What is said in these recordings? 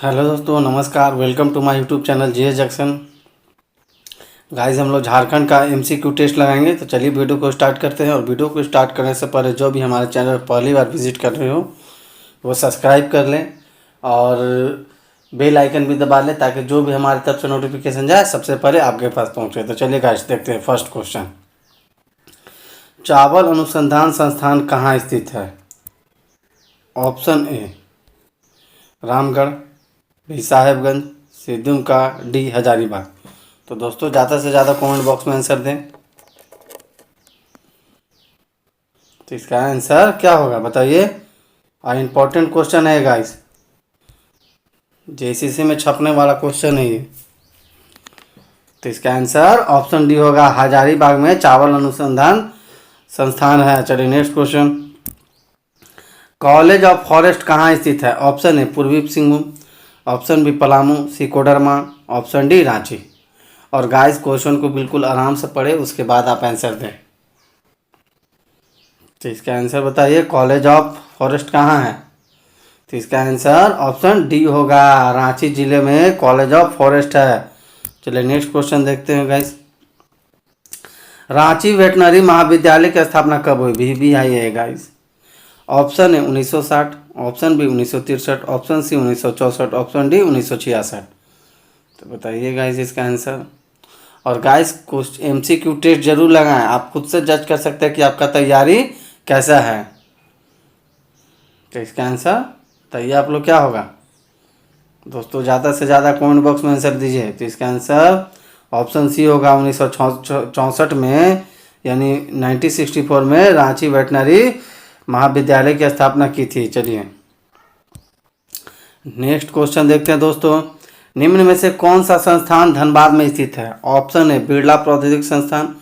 Hello दोस्तों, नमस्कार। Welcome to my YouTube channel GS Junction. Guys, हम लोग झारखंड का एमसीक्यू टेस्ट लगाएंगे। तो चलिए वीडियो को स्टार्ट करते हैं। और वीडियो को स्टार्ट करने से पहले जो भी हमारे चैनल पर पहली बार विजिट कर रहे हो वो सब्सक्राइब कर लें और बेल आइकन भी दबा लें, ताकि जो भी हमारी तरफ से नोटिफिकेशन जाए सबसे पहले आपके पास पहुँचे। तो चलिए गाइस, देखते हैं फर्स्ट क्वेश्चन। चावल अनुसंधान संस्थान कहाँ स्थित है? Option A Ramgarh, B Sahebganj, C Dumka, D Hazaribagh. तो दोस्तों, ज़्यादा से ज़्यादा कमेंट बॉक्स में आंसर दें। तो इसका आंसर क्या होगा बताइए। और इम्पोर्टेंट क्वेश्चन है गाइस, जेसीसी में छपने वाला क्वेश्चन है ये। तो इसका आंसर ऑप्शन डी होगा, हजारीबाग में चावल अनुसंधान संस्थान है। चलिए next question. College of forest कहाँ स्थित है? ऑप्शन ए पूर्वी सिंहभूम, ऑप्शन बी पलामू, सी कोडरमा, ऑप्शन डी रांची। और गाइस, क्वेश्चन को बिल्कुल आराम से पढ़े, उसके बाद आप आंसर दें। तो इसका आंसर बताइए, कॉलेज ऑफ फॉरेस्ट कहाँ है? तो इसका आंसर ऑप्शन डी होगा, रांची जिले में कॉलेज ऑफ फॉरेस्ट है। चलिए नेक्स्ट क्वेश्चन देखते हैं गाइस। रांची वेटनरी महाविद्यालय की स्थापना कब हुई? भी आई है गाइस। ऑप्शन है 1960, option B 1963, option C 1964, option D 1966। तो बताइए गाइस इसका आंसर। और गाइस, एमसीक्यू टेस्ट जरूर लगाएं, आप खुद से जज कर सकते हैं कि आपका तैयारी कैसा है। तो इसका आंसर बताइए आप लोग क्या होगा। दोस्तों, ज़्यादा से ज़्यादा कमेंट बॉक्स में आंसर दीजिए। तो इसका आंसर ऑप्शन सी होगा, 1964 में, यानी 1964 में रांची वेटनरी महाविद्यालय की स्थापना की थी। चलिए नेक्स्ट क्वेश्चन देखते हैं दोस्तों। निम्न में से कौन सा संस्थान धनबाद में स्थित है? ऑप्शन ए बिरला प्रौद्योगिकी संस्थान,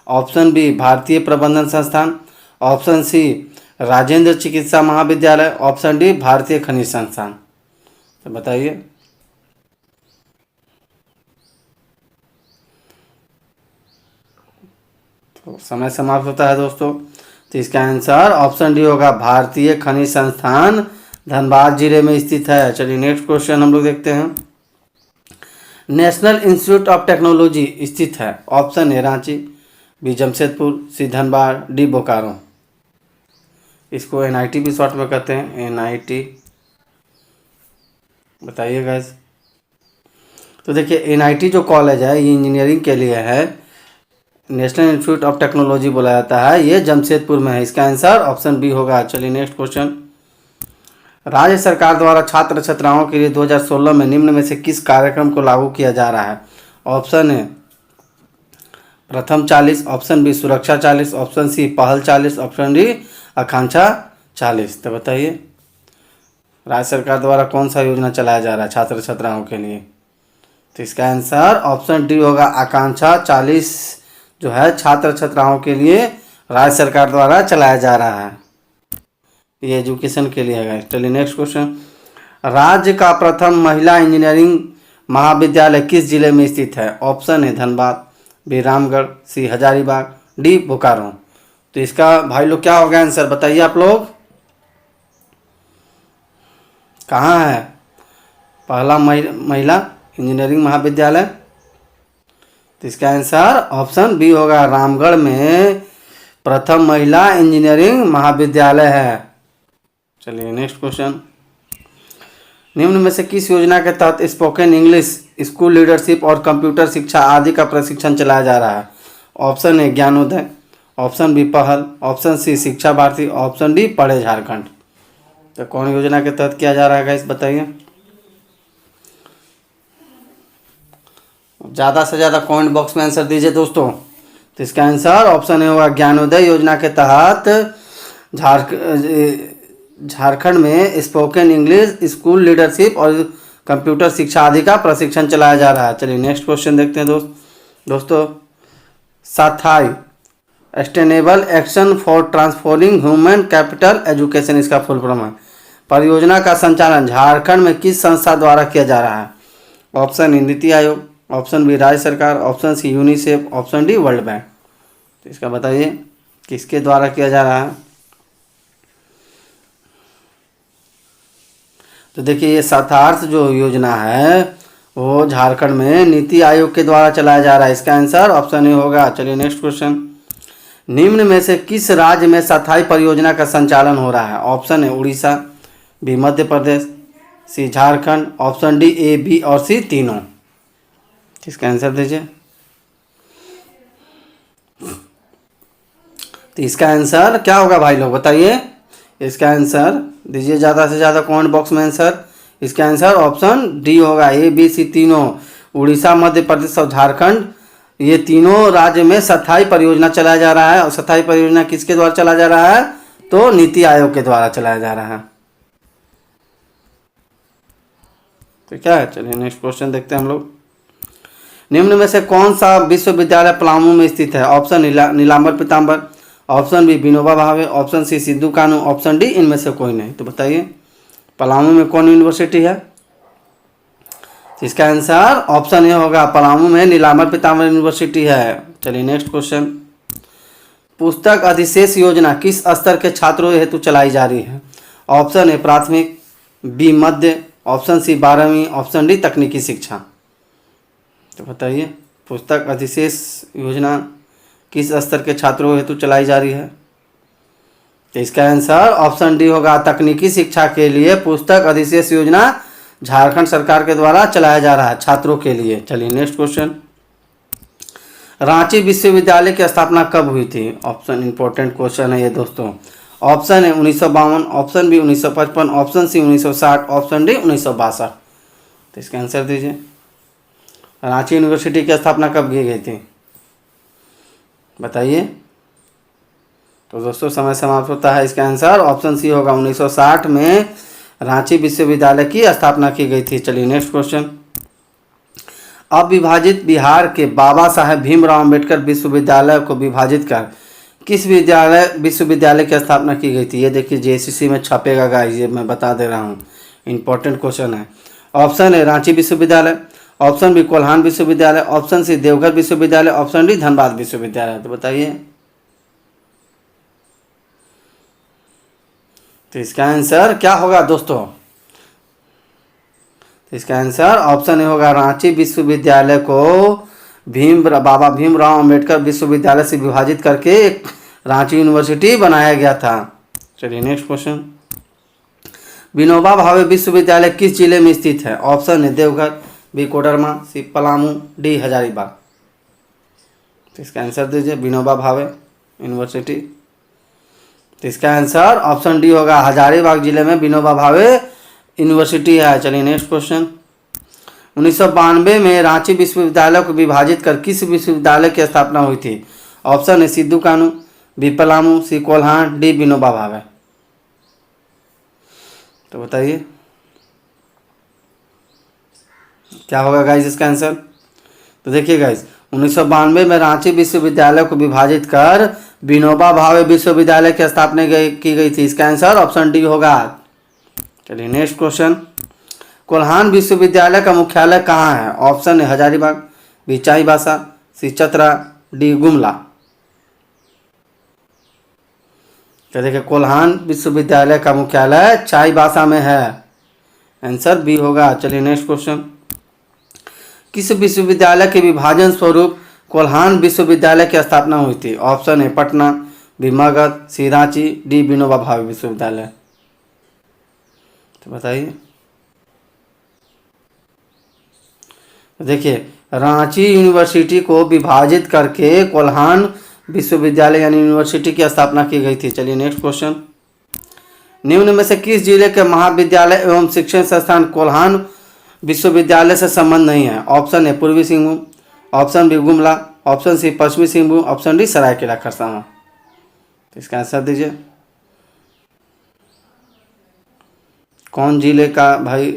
ऑप्शन बी भारतीय प्रबंधन संस्थान, ऑप्शन सी राजेंद्र चिकित्सा महाविद्यालय, ऑप्शन डी भारतीय खनिज संस्थान। तो बताइए। तो समय समाप्त होता है दोस्तों। तो इसका आंसर ऑप्शन डी होगा, भारतीय खनिज संस्थान धनबाद जिले में स्थित है। चलिए नेक्स्ट क्वेश्चन हम लोग देखते हैं। नेशनल इंस्टीट्यूट ऑफ टेक्नोलॉजी स्थित है? Option A Ranchi, B Jamshedpur, C Dhanbad, D Bokaro. इसको एनआईटी भी शॉर्ट में कहते हैं, एनआईटी। बताइए गाइस। तो देखिए, एनआईटी जो कॉलेज है ये इंजीनियरिंग के लिए है, नेशनल इंस्टीट्यूट ऑफ टेक्नोलॉजी बोला जाता है, ये जमशेदपुर में है। इसका आंसर ऑप्शन बी होगा। चलिए नेक्स्ट क्वेश्चन। राज्य सरकार द्वारा छात्र छात्राओं के लिए 2016 में निम्न में से किस कार्यक्रम को लागू किया जा रहा है? ऑप्शन ए प्रथम 40, ऑप्शन बी सुरक्षा 40, ऑप्शन सी पहल 40, ऑप्शन डी आकांक्षा 40। तो बताइए, राज्य सरकार द्वारा कौन सा योजना चलाया जा रहा है छात्र छात्राओं के लिए? तो इसका आंसर ऑप्शन डी होगा, आकांक्षा 40 जो है छात्र छात्राओं के लिए राज्य सरकार द्वारा चलाया जा रहा है। ये एजुकेशन के लिए है। चलिए नेक्स्ट क्वेश्चन। राज्य का प्रथम महिला इंजीनियरिंग महाविद्यालय किस जिले में स्थित है? ऑप्शन है धनबाद, बी रामगढ़, सी हजारीबाग, डी बोकारो। तो इसका भाई लोग क्या होगा आंसर बताइए आप लोग। कहाँ है पहला महिला इंजीनियरिंग महाविद्यालय? तो इसका आंसर ऑप्शन बी होगा, रामगढ़ में प्रथम महिला इंजीनियरिंग महाविद्यालय है। चलिए नेक्स्ट क्वेश्चन। निम्न में से किस योजना के तहत स्पोकन इंग्लिश, स्कूल लीडरशिप और कंप्यूटर शिक्षा आदि का प्रशिक्षण चलाया जा रहा है? Option A Gyanodaya, option B Pahal, option C Shiksha Bharati, option D पढ़े झारखंड। तो कौन योजना के तहत किया जा रहा है गाइस बताइए। ज़्यादा से ज़्यादा कमेंट बॉक्स में आंसर दीजिए दोस्तों। तो इसका आंसर ऑप्शन ए होगा, ज्ञानोदय योजना के तहत झारखंड में स्पोकन इंग्लिश, स्कूल लीडरशिप और कंप्यूटर शिक्षा आदि का प्रशिक्षण चलाया जा रहा है। चलिए नेक्स्ट क्वेश्चन देखते हैं दोस्तों। साथाई sustainable action for transforming human capital education, इसका फुल फॉर्म है। परियोजना का संचालन झारखंड में किस संस्था द्वारा किया जा रहा है? ऑप्शन ए नीति आयोग, ऑप्शन बी राज्य सरकार, option C UNICEF, option D World Bank. तो इसका बताइए किसके द्वारा किया जा रहा है। तो देखिए ये शतार्थ जो योजना है वो झारखंड में नीति आयोग के द्वारा चलाया जा रहा है। इसका आंसर ऑप्शन ए होगा। चलिए नेक्स्ट क्वेश्चन, निम्न में से किस राज्य में स्थायी परियोजना का संचालन हो रहा है? ऑप्शन है Orissa, B Madhya Pradesh, C Jharkhand, option D A B और सी तीनों। इसका आंसर दीजिए। तो इसका आंसर क्या होगा भाई लोग बताइए? इसका आंसर दीजिए ज़्यादा से ज़्यादा कमेंट बॉक्स में आंसर। इसका आंसर ऑप्शन डी होगा, ए बी सी तीनों। उड़ीसा, मध्य प्रदेश और झारखंड, ये तीनों राज्य में स्थायी परियोजना चलाया जा रहा है। और स्थायी परियोजना किसके द्वारा चलाया जा रहा है? तो नीति आयोग के द्वारा चलाया जा रहा है। तो क्या है, चलिए नेक्स्ट क्वेश्चन देखते हैं हम लोग। निम्न में से कौन सा विश्वविद्यालय पलामू में स्थित है? ऑप्शन नीलांबर पीताम्बर, option B Vinoba Bhave, option C Sidhu कानू, ऑप्शन डी इनमें से कोई नहीं। तो बताइए पलामू में कौन यूनिवर्सिटी है? इसका आंसर ऑप्शन ए होगा, पलामू में नीलांबर पीताम्बर यूनिवर्सिटी है। चलिए नेक्स्ट क्वेश्चन, पुस्तक अधिशेष योजना किस स्तर के छात्रों हेतु चलाई जा रही है? ऑप्शन ए प्राथमिक, बी मध्य, ऑप्शन सी 12वीं, ऑप्शन डी तकनीकी शिक्षा। तो बताइए पुस्तक अधिशेष योजना किस स्तर के छात्रों हेतु चलाई जा रही है? तो इसका आंसर ऑप्शन डी होगा, तकनीकी शिक्षा के लिए पुस्तक अधिशेष योजना झारखंड सरकार के द्वारा चलाया जा रहा है छात्रों के लिए। चलिए नेक्स्ट क्वेश्चन, रांची विश्वविद्यालय की स्थापना कब हुई थी? ऑप्शन इंपॉर्टेंट क्वेश्चन है ये दोस्तों। ऑप्शन है 1952, option B 1955, option C 1960, option D 1962। तो इसका आंसर दीजिए। रांची यूनिवर्सिटी की स्थापना कब की गई थी बताइए? तो दोस्तों समय समाप्त होता है। इसका आंसर ऑप्शन सी होगा, 1960 में रांची विश्वविद्यालय की स्थापना की गई थी। चलिए नेक्स्ट क्वेश्चन, अविभाजित बिहार के बाबा साहेब भीमराव अंबेडकर विश्वविद्यालय को विभाजित कर किस विश्वविद्यालय की स्थापना की गई थी? ये देखिए जेसीसी में छपेगा गाइस, ये मैं बता दे रहा हूँ, इंपॉर्टेंट क्वेश्चन है। ऑप्शन है रांची विश्वविद्यालय, ऑप्शन बी कोल्हान विश्वविद्यालय, ऑप्शन सी देवघर विश्वविद्यालय, ऑप्शन डी धनबाद विश्वविद्यालय। तो बताइए तो इसका आंसर क्या होगा दोस्तों? तो इसका आंसर ऑप्शन ए होगा, रांची विश्वविद्यालय को बाबा भीमराव अंबेडकर विश्वविद्यालय से विभाजित करके एक रांची यूनिवर्सिटी बनाया गया था। चलिए नेक्स्ट क्वेश्चन, विनोबा भावे विश्वविद्यालय किस जिले में स्थित है? ऑप्शन है देवघर, बी कोडरमा, सी पलामू, डी हजारीबाग। तो इसका आंसर दीजिए, विनोबा भावे यूनिवर्सिटी। तो इसका आंसर ऑप्शन डी होगा, हजारीबाग जिले में विनोबा भावे यूनिवर्सिटी है। चलिए नेक्स्ट क्वेश्चन, 1992 में रांची विश्वविद्यालय को विभाजित कर किस विश्वविद्यालय की स्थापना हुई थी? ऑप्शन है सिद्धू कानू, बी पलामू, सी कोल्हान, डी विनोबा भावे। तो बताइए क्या होगा गाइस इसका आंसर? तो देखिए गाइस 1992 में रांची विश्वविद्यालय को विभाजित कर विनोबा भावे विश्वविद्यालय की स्थापना की गई थी। इसका आंसर ऑप्शन डी होगा। चलिए नेक्स्ट क्वेश्चन, कोल्हान विश्वविद्यालय का मुख्यालय कहाँ है? ऑप्शन है हजारीबाग, बी चाईबासा, सी चतरा, डी गुमला। तो देखिए कोल्हान विश्वविद्यालय का मुख्यालय चाईबासा में है, आंसर बी होगा। चलिए नेक्स्ट क्वेश्चन, किस विश्वविद्यालय के विभाजन स्वरूप कोल्हान विश्वविद्यालय की स्थापना हुई थी? ऑप्शन है पटना, बी मगध, सी रांची, डी विनोबा भावे विश्वविद्यालय। तो बताइए देखिए रांची यूनिवर्सिटी को विभाजित करके कोल्हान विश्वविद्यालय यानी यूनिवर्सिटी की स्थापना की गई थी। चलिए नेक्स्ट क्वेश्चन, निम्न में से किस जिले के महाविद्यालय एवं शिक्षण संस्थान कोल्हान विश्वविद्यालय से संबंध नहीं है? ऑप्शन है पूर्वी Singhbhum, option B Gumla, option C पश्चिमी सिंहभूम, ऑप्शन डी सरायकेला खरसावां। तो इसका आंसर दीजिए, कौन जिले का भाई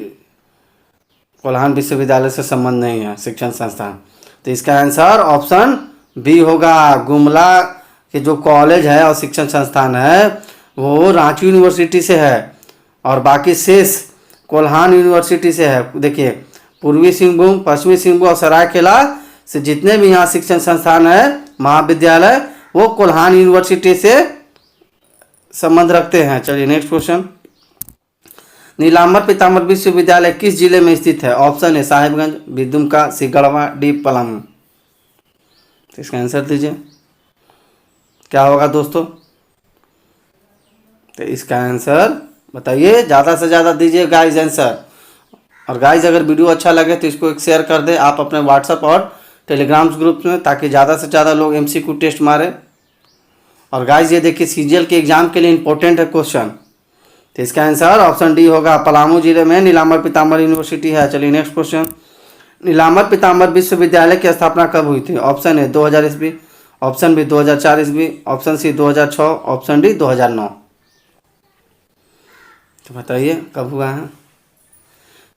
कोल्हान विश्वविद्यालय से संबंध नहीं है शिक्षण संस्थान? तो इसका आंसर ऑप्शन बी होगा। गुमला के जो कॉलेज है और शिक्षण संस्थान है वो रांची यूनिवर्सिटी से है और बाकी शेष कोल्हान यूनिवर्सिटी से है। देखिए पूर्वी सिंहभूम, पश्चिमी सिंहभूम और सरायकेला से जितने भी यहाँ शिक्षण संस्थान है महाविद्यालय वो कोल्हान यूनिवर्सिटी से संबंध रखते हैं। चलिए नेक्स्ट क्वेश्चन, नीलांबर पीताम्बर विश्वविद्यालय किस जिले में स्थित है? ऑप्शन है साहिबगंज, विदुमका, सी गढ़वा, डी पलामू। तो इसका आंसर दीजिए, क्या होगा दोस्तों? तो इसका आंसर बताइए, ज़्यादा से ज़्यादा दीजिए गाइज आंसर। और गाइज अगर वीडियो अच्छा लगे तो इसको एक शेयर कर दें आप अपने व्हाट्सएप और टेलीग्राम ग्रुप में, ताकि ज़्यादा से ज़्यादा लोग एमसीक्यू टेस्ट मारें। और गाइज ये देखिए सीजीएल के एग्जाम के लिए इंपॉर्टेंट है क्वेश्चन। तो इसका आंसर ऑप्शन डी होगा, पलामू जिले में नीलांबर पीताम्बर यूनिवर्सिटी है। चलिए नेक्स्ट क्वेश्चन, नीलांबर पीताम्बर विश्वविद्यालय की स्थापना कब हुई थी? ऑप्शन है 2000 ईस्वी, ऑप्शन बी 2004 ईस्वी, ऑप्शन सी 2006, ऑप्शन डी 2009। तो बताइए कब हुआ है?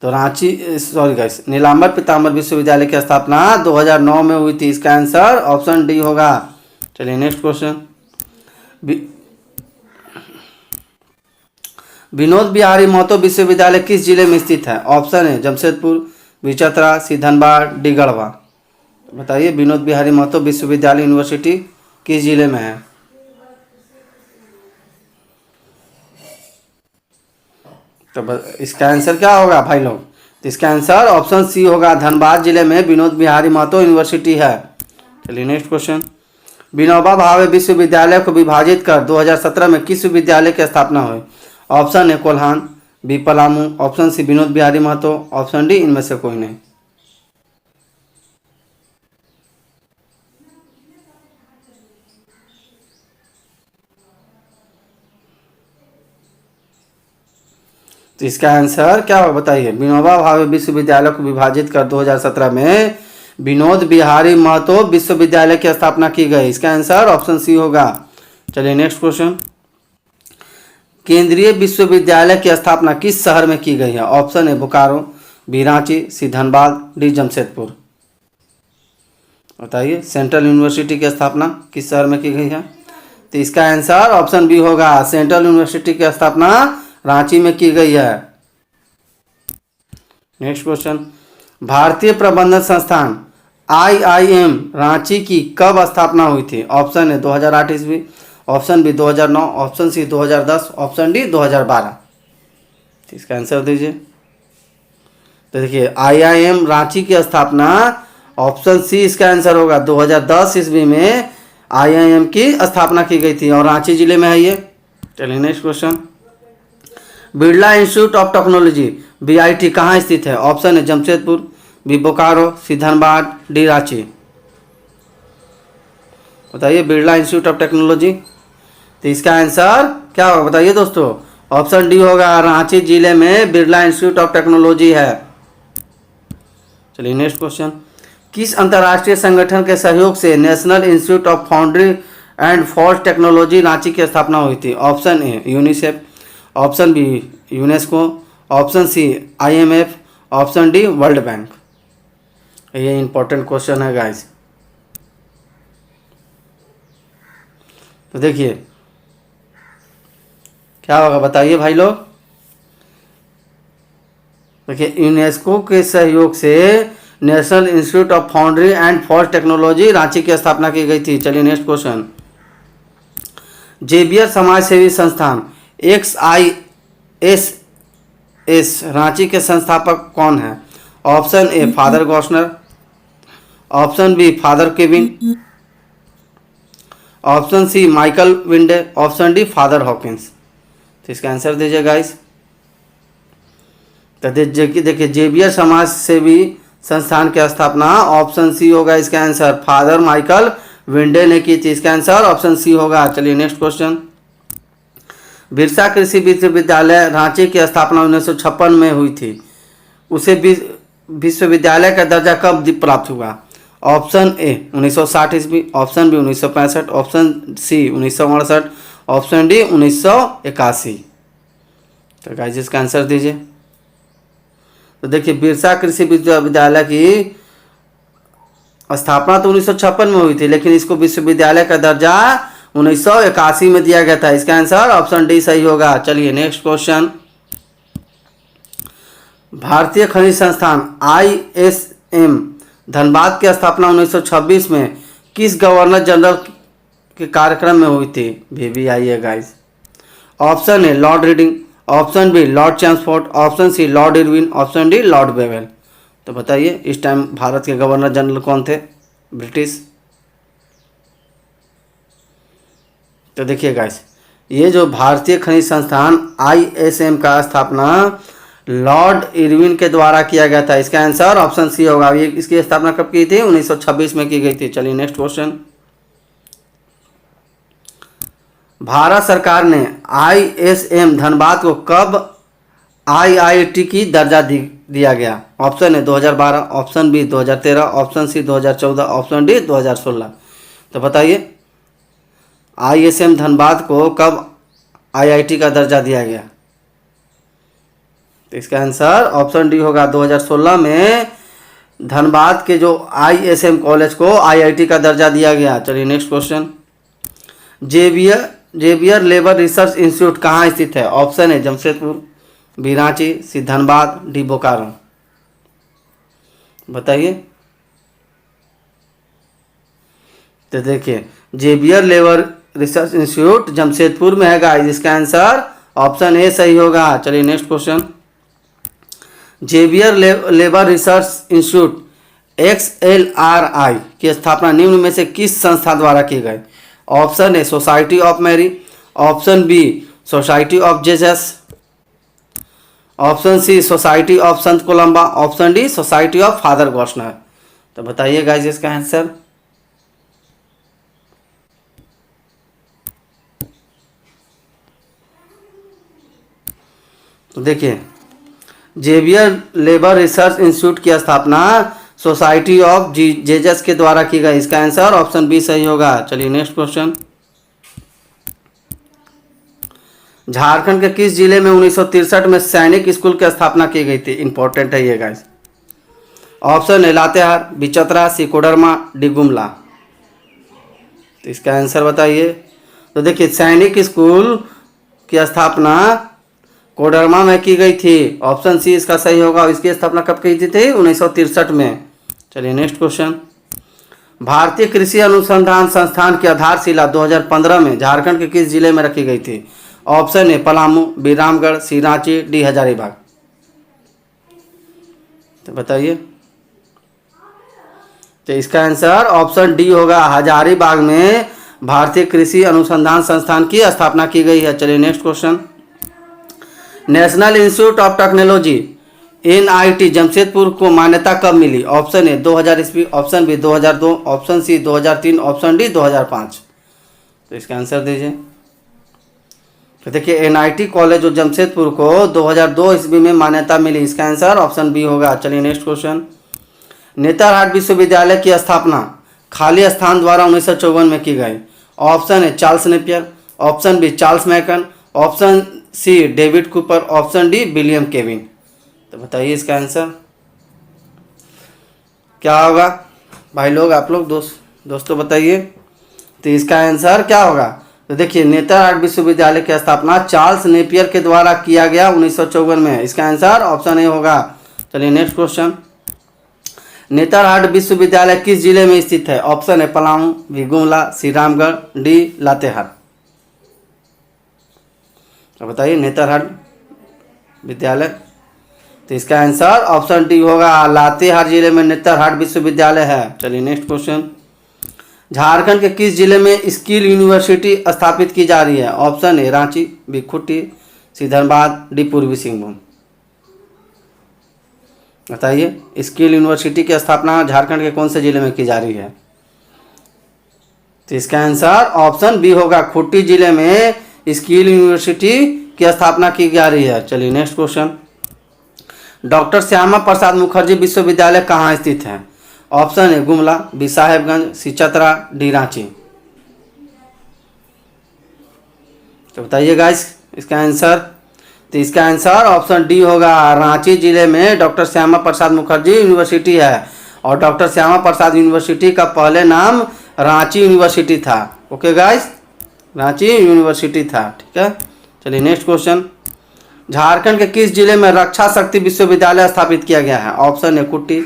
तो रांची, सॉरी गाइस, नीलांबर पीताम्बर विश्वविद्यालय की स्थापना 2009 में हुई थी। इसका आंसर ऑप्शन डी होगा। चलिए नेक्स्ट क्वेश्चन, विनोद बिहारी महतो विश्वविद्यालय किस जिले में स्थित है? ऑप्शन है जमशेदपुर, बी चतरा, सी धनबाद, डी गढ़वा। बताइए विनोद बिहारी महतो विश्वविद्यालय यूनिवर्सिटी किस जिले में है? तो इसका आंसर क्या होगा भाई लोग? तो इसका आंसर ऑप्शन सी होगा, धनबाद जिले में विनोद बिहारी महतो यूनिवर्सिटी है। चलिए नेक्स्ट क्वेश्चन, विनोबा भावे विश्वविद्यालय को विभाजित कर 2017 में किस विद्यालय की स्थापना हुई? ऑप्शन है Kolhan, B Palamu, option C Vinod Bihari Mahato, option D इनमें से कोई नहीं। तो इसका आंसर क्या होगा बताइए? विनोबा भावे विश्वविद्यालय को विभाजित कर 2017 में विनोद बिहारी महतो विश्वविद्यालय की स्थापना की गई। इसका आंसर ऑप्शन सी होगा। चलिए नेक्स्ट क्वेश्चन, केंद्रीय विश्वविद्यालय की स्थापना किस शहर में की गई है? ऑप्शन है Bokaro, B Ranchi, C Dhanbad, D Jamshedpur. बताइए सेंट्रल यूनिवर्सिटी की स्थापना किस शहर में की गई है? तो इसका आंसर ऑप्शन बी होगा, सेंट्रल यूनिवर्सिटी की स्थापना रांची में की गई है। नेक्स्ट क्वेश्चन, भारतीय प्रबंधन संस्थान IIM रांची की कब स्थापना हुई थी? ऑप्शन है 2008 ईस्वी, option B 2009, option C 2010, option D 2012। इसका आंसर दीजिए। तो देखिए IIM रांची की स्थापना ऑप्शन सी इसका आंसर होगा, 2010 ईस्वी में IIM की स्थापना की गई थी और रांची जिले में है ये। चलिए next question, Birla institute of technology BIT कहाँ स्थित है? ऑप्शन है जमशेदपुर, बी बोकारो, सी धनबाद, डी रांची। बताइए बिरला इंस्टीट्यूट ऑफ टेक्नोलॉजी। तो इसका आंसर क्या होगा बताइए दोस्तों? ऑप्शन डी होगा, रांची जिले में बिरला इंस्टीट्यूट ऑफ टेक्नोलॉजी है। चलिए नेक्स्ट क्वेश्चन, किस अंतर्राष्ट्रीय संगठन के सहयोग से National institute of Foundry and Forge Technology Ranchi की स्थापना हुई थी? Option A UNICEF, option B UNESCO, option C IMF, option D World Bank. ये इंपॉर्टेंट क्वेश्चन है गाइस। तो देखिए क्या होगा बताइए भाई लोग? देखिए यूनेस्को के सहयोग से National institute of Foundry and Forge Technology Ranchi की स्थापना की गई थी। चलिए नेक्स्ट क्वेश्चन, जेवियर समाज सेवी संस्थान XISS रांची के संस्थापक कौन है? Option A Father Gossner, option B Father Kevin, option C Michael Winde, option D Father Hawkins. तो इसका आंसर दीजिए गाइस। तो देखिए जेवियर समाज सेवी संस्थान की स्थापना ऑप्शन सी होगा इसका आंसर, फादर माइकल विंडे ने की थी। इसका आंसर ऑप्शन सी होगा। चलिए नेक्स्ट क्वेश्चन, बिरसा कृषि विश्वविद्यालय रांची की स्थापना 1956 में हुई थी, उसे विश्वविद्यालय का दर्जा कब प्राप्त हुआ? ऑप्शन ए 1960 ईस्वी, option B 1965, option C 1968, option D 1981। तो गाइस इसका आंसर दीजिए। तो देखिए बिरसा कृषि विश्वविद्यालय की स्थापना तो 1956 में हुई थी, लेकिन इसको विश्वविद्यालय का दर्जा 1981 में दिया गया था। इसका आंसर ऑप्शन डी सही होगा। चलिए नेक्स्ट क्वेश्चन, भारतीय खनिज संस्थान ISM धनबाद की स्थापना 1926 में किस गवर्नर जनरल के कार्यक्रम में हुई थी? भी आइए गाइस। ऑप्शन है Lord Reading, option B Lord Chelmsford, option C Lord Irwin, option D Lord Wavell. तो बताइए इस टाइम भारत के गवर्नर जनरल कौन थे ब्रिटिश। तो देखिए गाइस, ये जो भारतीय खनिज संस्थान ISM का स्थापना लॉर्ड इरविन के द्वारा किया गया था। इसका आंसर ऑप्शन सी होगा। ये इसकी स्थापना कब की थी? 1926 में की गई थी। चलिए नेक्स्ट क्वेश्चन। भारत सरकार ने ISM धनबाद को कब IIT की दर्जा दिया गया? ऑप्शन है 2012, option B 2013, option C 2014, option D 2016। तो बताइए ISM धनबाद को कब IIT का दर्जा दिया गया? तो इसका आंसर ऑप्शन डी होगा। 2016 में धनबाद के जो ISM कॉलेज को IIT का दर्जा दिया गया। चलिए next question. Xavier Labour Research Institute कहाँ स्थित है? ऑप्शन है Jamshedpur, B Ranchi, C Dhanbad, D Bokaro. बताइए। तो देखिए Xavier Labour Research Institute Jamshedpur में है गाइस। इसका आंसर ऑप्शन ए सही होगा। चलिए next question. Xavier Labour Research Institute XLRI की स्थापना निम्न में से किस संस्था द्वारा की गई? Option A Society of Mary, option B Society of Jesus, option C Society of संत Columba, option D Society of Father Gossner. तो बताइए गाइस इसका आंसर। तो देखिए जेवियर लेबर रिसर्च इंस्टीट्यूट की स्थापना सोसाइटी ऑफ जेजस के द्वारा की गई। इसका आंसर ऑप्शन बी सही होगा। चलिए नेक्स्ट क्वेश्चन। झारखंड के किस जिले में 1963 में सैनिक स्कूल की स्थापना की गई थी? इंपॉर्टेंट है ये गाइस। ऑप्शन है लातेहार, बी चतरा, सी कोडरमा, डी गुमला। तो इसका आंसर बताइए। तो देखिए सैनिक स्कूल की स्थापना कोडरमा में की गई थी। ऑप्शन सी इसका सही होगा। इसकी स्थापना कब की थी? 1963 में। चलिए नेक्स्ट क्वेश्चन। भारतीय कृषि अनुसंधान संस्थान की आधारशिला 2015 में झारखंड के किस जिले में रखी गई थी? Option A Palamu, B Ramgarh, C Ranchi, D Hazaribagh. तो बताइए। तो इसका आंसर ऑप्शन डी होगा। हजारीबाग में भारतीय कृषि अनुसंधान संस्थान की स्थापना की गई है। चलिए next question. National institute of Technology NIT Jamshedpur को मान्यता कब मिली? ऑप्शन ए 2000 ईस्वी, option B 2002, option C 2003, option D 2005। तो इसका आंसर दीजिए। तो देखिए NIT कॉलेज जो जमशेदपुर को 2002 ईस्वी में मान्यता मिली। इसका आंसर ऑप्शन बी होगा। चलिए नेक्स्ट क्वेश्चन। नेतरहाट विश्वविद्यालय की स्थापना खाली स्थान द्वारा 1954 में की गई। ऑप्शन है Charles Napier, option B Charles McCann, option C David Cooper, option D William Kevin. तो बताइए इसका आंसर क्या होगा भाई लोग, आप लोग दोस्तों बताइए। तो इसका आंसर क्या होगा? तो देखिए नेतरहाट विश्वविद्यालय की स्थापना चार्ल्स नेपियर के द्वारा किया गया 1954 में। इसका आंसर ऑप्शन ए होगा। चलिए नेक्स्ट क्वेश्चन। नेतरहाट विश्वविद्यालय किस जिले में स्थित है? ऑप्शन है पलामू, बी गुमला, सी रामगढ़, डी लातेहार। तो बताइए नेतरहाट विद्यालय। तो इसका आंसर ऑप्शन डी होगा। लातेहार जिले में नेतरहाट विश्वविद्यालय है। चलिए नेक्स्ट क्वेश्चन। झारखंड के किस जिले में स्किल यूनिवर्सिटी स्थापित की जा रही है? Option A Ranchi, B Khunti, C Dhanbad, D पूर्वी सिंहभूम। बताइए स्किल यूनिवर्सिटी की स्थापना झारखंड के कौन से जिले में की जा रही है? तो इसका आंसर ऑप्शन बी होगा। खूंटी जिले में स्किल यूनिवर्सिटी की स्थापना की जा रही है। चलिए next question. Doctor Shyama Prasad Mukherjee विश्वविद्यालय कहाँ स्थित है? ऑप्शन है गुमला, बी साहेबगंज, सी चतरा, डी रांची। तो बताइए गाइस इसका आंसर। तो इसका आंसर ऑप्शन डी होगा। रांची जिले में डॉक्टर श्यामा प्रसाद मुखर्जी यूनिवर्सिटी है और डॉक्टर श्यामा प्रसाद यूनिवर्सिटी का पहले नाम रांची यूनिवर्सिटी था। ओके गाइस, रांची यूनिवर्सिटी था। ठीक है। चलिए नेक्स्ट क्वेश्चन। झारखंड के किस जिले में रक्षा शक्ति विश्वविद्यालय स्थापित किया गया है? ऑप्शन है कुट्टी,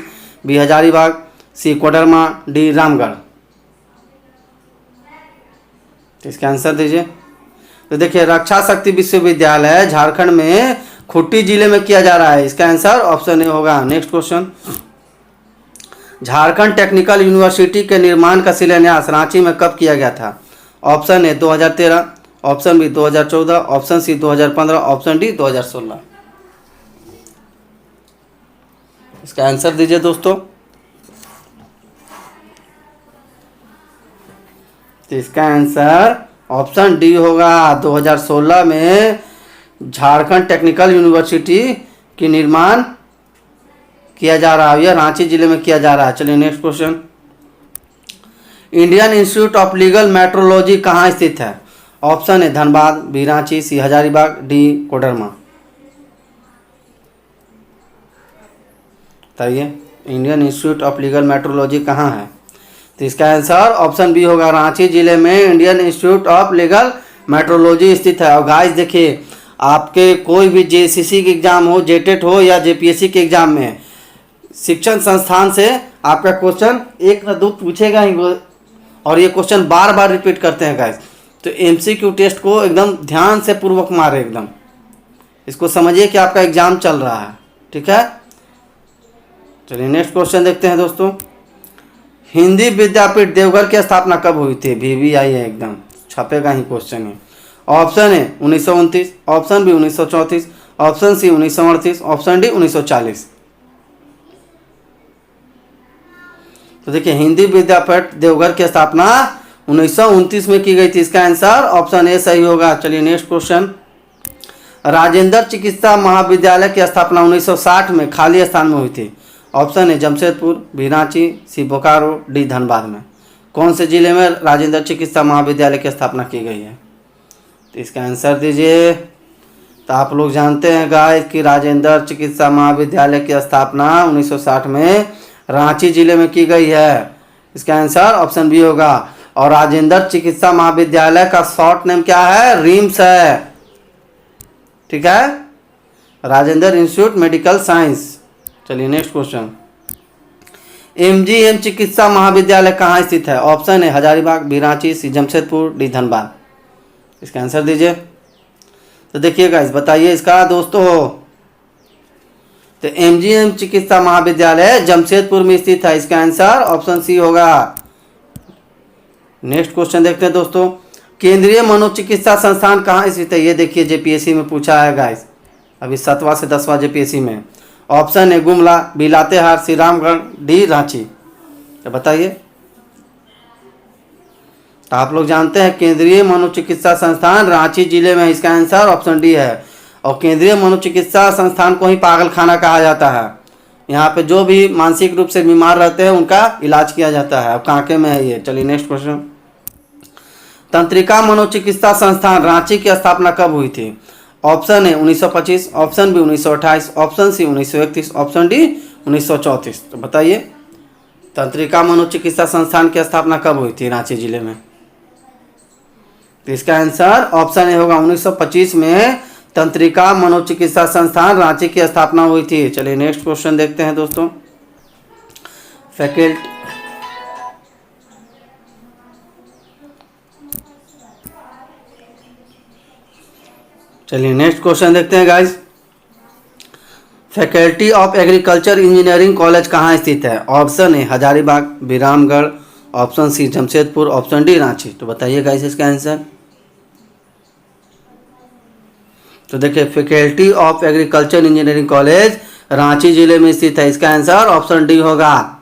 बी हजारीबाग, सी कोडरमा, डी रामगढ़। तो इसका आंसर दीजिए। तो देखिए रक्षा शक्ति विश्वविद्यालय झारखंड में खूंटी जिले में किया जा रहा है। इसका आंसर ऑप्शन ए होगा। Next question, Jharkhand technical university के निर्माण का शिलान्यास रांची में कब किया गया था? Option A 2013, option B 2014, option C 2015, option D 2016। इसका आंसर दीजिए दोस्तों। तो इसका आंसर ऑप्शन डी होगा। 2016 में झारखंड टेक्निकल यूनिवर्सिटी की निर्माण किया जा रहा है। यह रांची जिले में किया जा रहा है। चलिए next question, Indian Institute of Legal Metrology कहाँ स्थित है? Option A Dhanbad, B Ranchi, C Hazaribagh, D Koderma. बताइए Indian Institute of Legal Metrology कहाँ है? तो इसका आंसर ऑप्शन बी होगा। रांची जिले में Indian Institute of Legal metrology स्थित है। और गाइस देखिए, आपके कोई भी जेसीसी के एग्जाम हो, जेटेट हो या जेपीएससी के एग्जाम में शिक्षण संस्थान से आपका क्वेश्चन एक न दो पूछेगा ही, और ये क्वेश्चन बार बार रिपीट करते हैं गाइस। तो एमसीक्यू टेस्ट को एकदम ध्यान से पूर्वक मारे, एकदम इसको समझिए कि आपका एग्जाम चल रहा है। ठीक है, चलिए नेक्स्ट क्वेश्चन देखते हैं दोस्तों। हिंदी विद्यापीठ देवघर की स्थापना कब हुई थी? VVI है, एकदम छपेगा ही क्वेश्चन है। Option A 1929, option B 1934, option C 1938, option D 1940। तो देखिए हिंदी विद्यापीठ देवघर की स्थापना 1929 में की गई थी। इसका आंसर ऑप्शन ए सही होगा। चलिए नेक्स्ट क्वेश्चन, राजेंद्र चिकित्सा महाविद्यालय की स्थापना 1960 में खाली स्थान में हुई थी। Option A Jamshedpur, B Ranchi, C Bokaro, D Dhanbad में। कौन से जिले में राजेंद्र चिकित्सा महाविद्यालय की स्थापना की गई है? तो इसका आंसर दीजिए। तो आप लोग जानते हैं गाइस कि राजेंद्र चिकित्सा महाविद्यालय की स्थापना 1960 में रांची जिले में की गई है। इसका आंसर ऑप्शन बी होगा। और राजेंद्र चिकित्सा महाविद्यालय का शॉर्ट नेम क्या है? रिम्स है। ठीक है, राजेंद्र इंस्टीट्यूट मेडिकल साइंस। चलिए नेक्स्ट क्वेश्चन, MGM चिकित्सा महाविद्यालय कहाँ स्थित है? ऑप्शन है हजारीबाग, बी रांची, सी जमशेदपुर, डी धनबाद। इसका आंसर दीजिए। तो देखिएगा इस बताइए इसका दोस्तों। तो MGM चिकित्सा महाविद्यालय जमशेदपुर में स्थित है। इसका आंसर ऑप्शन सी होगा। नेक्स्ट क्वेश्चन देखते हैं दोस्तों, केंद्रीय मनोचिकित्सा संस्थान कहाँ स्थित है? ये देखिए जेपीएससी में पूछा है गाइस, अभी 7वां से 10वां जेपीएससी में। ऑप्शन है गुमला, बी लातेहार, सी रामगढ़, डी रांची। तो बताइए। तो आप लोग जानते हैं केंद्रीय मनोचिकित्सा संस्थान रांची जिले में। इसका आंसर ऑप्शन डी है। और केंद्रीय मनोचिकित्सा संस्थान को ही पागलखाना कहा जाता है। यहाँ पे जो भी मानसिक रूप से बीमार रहते हैं उनका इलाज किया जाता है। अब कांके में है ये। चलिए नेक्स्ट क्वेश्चन, तंत्रिका मनोचिकित्सा संस्थान रांची की स्थापना कब हुई थी? ऑप्शन है 1925, option B 1928, option C 1931, option D 1934। तो बताइए तंत्रिका मनोचिकित्सा संस्थान की स्थापना कब हुई थी रांची जिले में? तो इसका आंसर ऑप्शन ए होगा। 1925 में तंत्रिका मनोचिकित्सा संस्थान रांची की स्थापना हुई थी। चलिए नेक्स्ट क्वेश्चन देखते हैं दोस्तों, फैकल्टी चलिए नेक्स्ट क्वेश्चन देखते हैं guys, Faculty of Agriculture Engineering College कहाँ स्थित है? Option A Hazaribagh, B Ramgarh, option C Jamshedpur, option D Ranchi. तो बताइए गाइस इसका आंसर। तो देखिए Faculty of Agriculture Engineering College Ranchi जिले में स्थित है। इसका आंसर ऑप्शन डी होगा।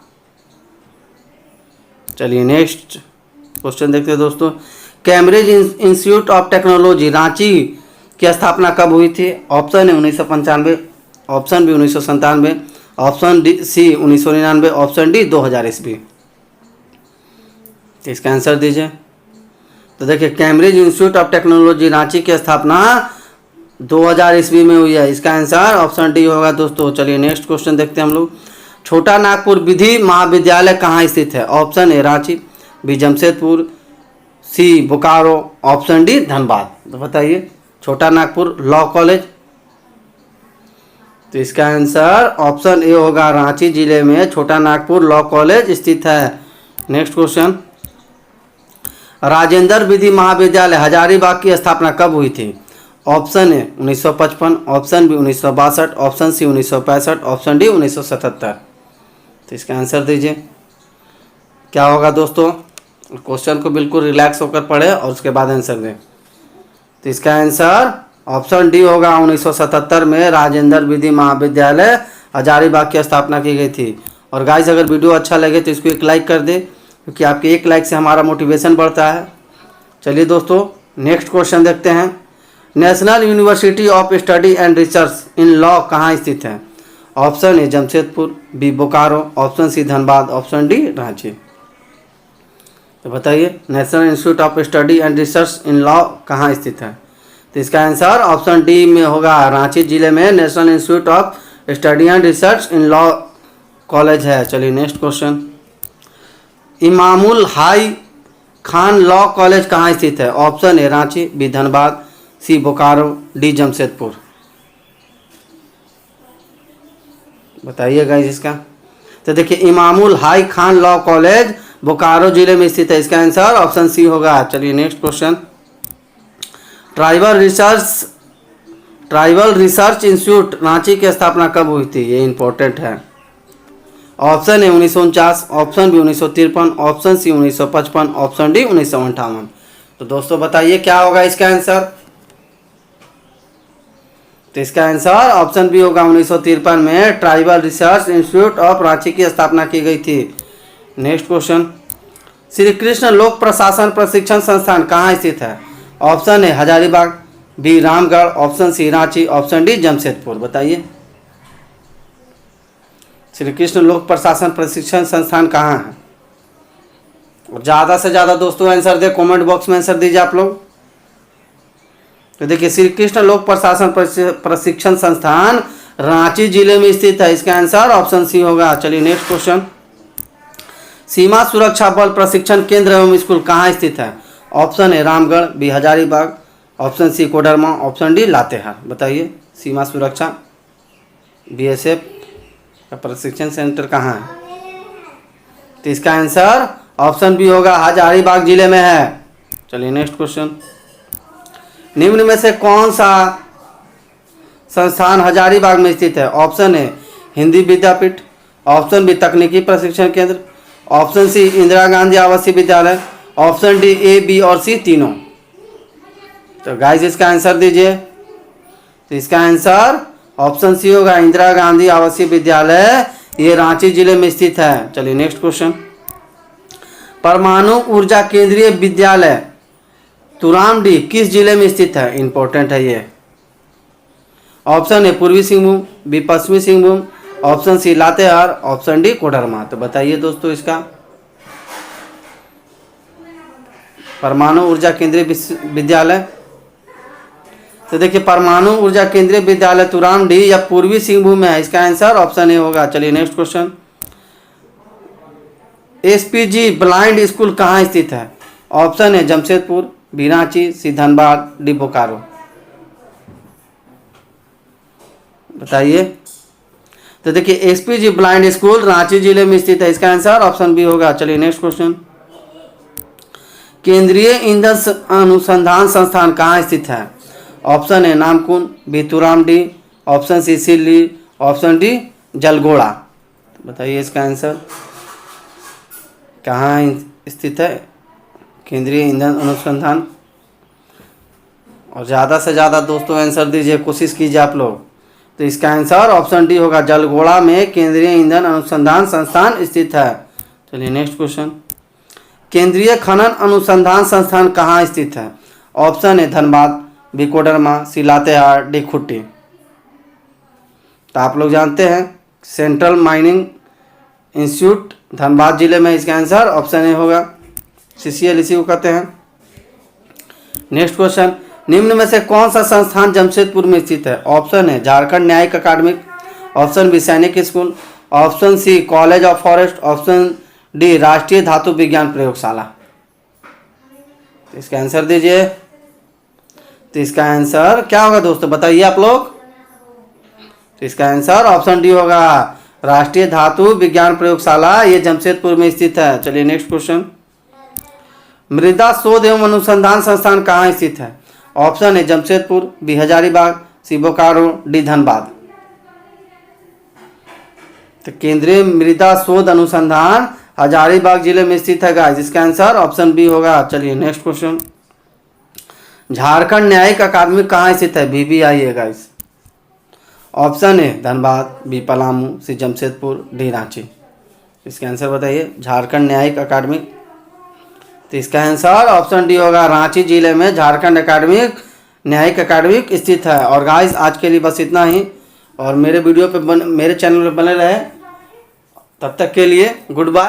चलिए नेक्स्ट क्वेश्चन देखते हैं दोस्तों, Cambridge Institute of Technology Ranchi की स्थापना कब हुई थी? ऑप्शन है 1995, option B 1997, option D C 1999, option D 2000 ईस्वी। तो इसका आंसर दीजिए। तो देखिए Cambridge Institute of Technology Ranchi की स्थापना 2000 ईस्वी में हुई है। इसका आंसर ऑप्शन डी होगा दोस्तों। चलिए नेक्स्ट क्वेश्चन देखते हैं हम लोग, छोटा नागपुर विधि महाविद्यालय कहाँ स्थित है? Option A Ranchi, B Jamshedpur, C Bokaro, option D Dhanbad. तो बताइए छोटा नागपुर लॉ कॉलेज। तो इसका आंसर ऑप्शन ए होगा। रांची जिले में छोटा नागपुर लॉ कॉलेज स्थित है। नेक्स्ट क्वेश्चन, राजेंद्र विधि महाविद्यालय हजारीबाग की स्थापना कब हुई थी? Option A 1955, option B 1962, option C 1965, option D 1977। तो इसका आंसर दीजिए। क्या होगा दोस्तों? क्वेश्चन को बिल्कुल रिलैक्स होकर पढ़े और उसके बाद आंसर दें। तो इसका आंसर ऑप्शन डी होगा। 1977 में राजेंद्र विधि महाविद्यालय हजारीबाग की स्थापना की गई थी। और गाइस, अगर वीडियो अच्छा लगे तो इसको एक लाइक कर दे, क्योंकि आपके एक लाइक से हमारा मोटिवेशन बढ़ता है। चलिए दोस्तों, नेक्स्ट क्वेश्चन देखते हैं। National university of study and research in law कहाँ स्थित है? Option A Jamshedpur, B Bokaro, option C Dhanbad, option D Ranchi. तो बताइए, national institute of study and research in law कहाँ स्थित है? तो इसका आंसर ऑप्शन डी में होगा। रांची जिले में National institute of study and research in Law College है। चलिए next question. Imamul Hai Khan Law College कहाँ स्थित है? Option A Ranchi, B Dhanbad, C Bokaro, D Jamshedpur. बताइए गाइस इसका। तो देखिए, इमामुल हाई खान लॉ कॉलेज बोकारो जिले में स्थित है। इसका आंसर ऑप्शन सी होगा। चलिए next question. Tribal research institute Ranchi की स्थापना कब हुई थी? ये इंपॉर्टेंट है। Option A 1949, option B 1953, option C 1955, option D 1958। तो दोस्तों बताइए क्या होगा इसका आंसर? तो इसका आंसर ऑप्शन बी होगा। 1953 में tribal research institute of Ranchi की स्थापना की गई थी। Next question. श्री कृष्ण लोक प्रशासन प्रशिक्षण संस्थान कहाँ स्थित है? Option A Hazaribagh, B Ramgarh, option C Ranchi, option D Jamshedpur. बताइए, श्री कृष्ण लोक प्रशासन प्रशिक्षण संस्थान कहाँ है? और ज़्यादा से ज़्यादा दोस्तों आंसर दे, कमेंट बॉक्स में आंसर दीजिए आप लोग। तो देखिए, श्री कृष्ण लोक प्रशासन प्रशिक्षण संस्थान रांची जिले में स्थित है। इसका आंसर ऑप्शन सी होगा। चलिए नेक्स्ट क्वेश्चन। सीमा सुरक्षा बल प्रशिक्षण केंद्र एवं स्कूल कहाँ स्थित है? Option A Ramgarh, B Hazaribagh, option C Koderma, option D Latehar. बताइए, सीमा सुरक्षा BSF का प्रशिक्षण सेंटर कहाँ है? तो इसका आंसर ऑप्शन बी होगा, हजारीबाग जिले में है। चलिए नेक्स्ट क्वेश्चन। निम्न में से कौन सा संस्थान हजारीबाग में स्थित है? Option A Hindi Vidyapeeth, option B तकनीकी प्रशिक्षण केंद्र, ऑप्शन सी इंदिरा गांधी आवासीय विद्यालय, ऑप्शन डी ए, बी और सी तीनों। तो गाइस इसका आंसर दीजिए। तो इसका आंसर ऑप्शन सी होगा, इंदिरा गांधी आवासीय विद्यालय, ये रांची जिले में स्थित है। चलिए नेक्स्ट क्वेश्चन। परमाणु ऊर्जा केंद्रीय विद्यालय तुरामडी किस जिले में स्थित है? इंपॉर्टेंट है ये। ऑप्शन ए पूर्वी सिंहभूम, बी पश्चिमी Singhbhum, option C Latehar, option D Koderma. तो बताइए दोस्तों इसका। परमाणु ऊर्जा केंद्रीय विद्यालय, तो देखिए, परमाणु ऊर्जा केंद्रीय विद्यालय तुरामडी या पूर्वी सिंहभूम में है। इसका आंसर ऑप्शन ए होगा। चलिए next question. SPG blind school कहाँ स्थित है? Option A Jamshedpur, B Ranchi, C Dhanbad, D Bokaro. बताइए। तो देखिए, SPG ब्लाइंड स्कूल रांची जिले में स्थित है। इसका आंसर ऑप्शन बी होगा। चलिए नेक्स्ट क्वेश्चन। केंद्रीय ईंधन अनुसंधान संस्थान कहाँ स्थित है? Option A Namkum, B Turamdih, option C Silli, option D Jalgora. बताइए इसका आंसर कहाँ स्थित है केंद्रीय ईंधन अनुसंधान? और ज़्यादा से ज़्यादा दोस्तों आंसर दीजिए, कोशिश कीजिए आप लोग। तो इसका आंसर ऑप्शन डी होगा, जलगोड़ा में केंद्रीय ईंधन अनुसंधान संस्थान स्थित है। चलिए नेक्स्ट क्वेश्चन। केंद्रीय खनन अनुसंधान संस्थान कहाँ स्थित है? Option A Dhanbad, B Koderma, C Latehar, D Khutti. तो आप लोग जानते हैं सेंट्रल माइनिंग इंस्टीट्यूट धनबाद जिले में। इसका आंसर ऑप्शन ए होगा। CCL इसी को कहते हैं। Next question. निम्न में से कौन सा संस्थान जमशेदपुर में स्थित है? ऑप्शन ए झारखंड न्यायिक अकादमिक, option B Sainik school, option C college of forest, option D राष्ट्रीय धातु विज्ञान प्रयोगशाला। तो इसका आंसर दीजिए। तो इसका आंसर क्या होगा दोस्तों, बताइए आप लोग। तो इसका आंसर ऑप्शन डी होगा, राष्ट्रीय धातु विज्ञान प्रयोगशाला, ये जमशेदपुर में स्थित है। चलिए नेक्स्ट क्वेश्चन। मृदा शोध एवं अनुसंधान संस्थान कहाँ स्थित है? ऑप्शन है जमशेदपुर, बी हजारीबाग, सी बोकारो, डी धनबाद। तो केंद्रीय मृदा शोध अनुसंधान हजारीबाग जिले में स्थित है गाइस। इसका आंसर ऑप्शन बी होगा। चलिए नेक्स्ट क्वेश्चन। झारखंड न्यायिक अकादमी कहाँ स्थित है? BBI है गाइस। ऑप्शन है धनबाद, बी पलामू, सी जमशेदपुर, डी रांची। इसका आंसर बताइए। झारखंड न्यायिक अकादमी, तो इसका आंसर ऑप्शन डी होगा। रांची जिले में झारखंड न्यायिक अकादमिक स्थित है। और गाइस आज के लिए बस इतना ही, और मेरे वीडियो पे मेरे चैनल पे बने रहे। तब तक के लिए गुड बाय।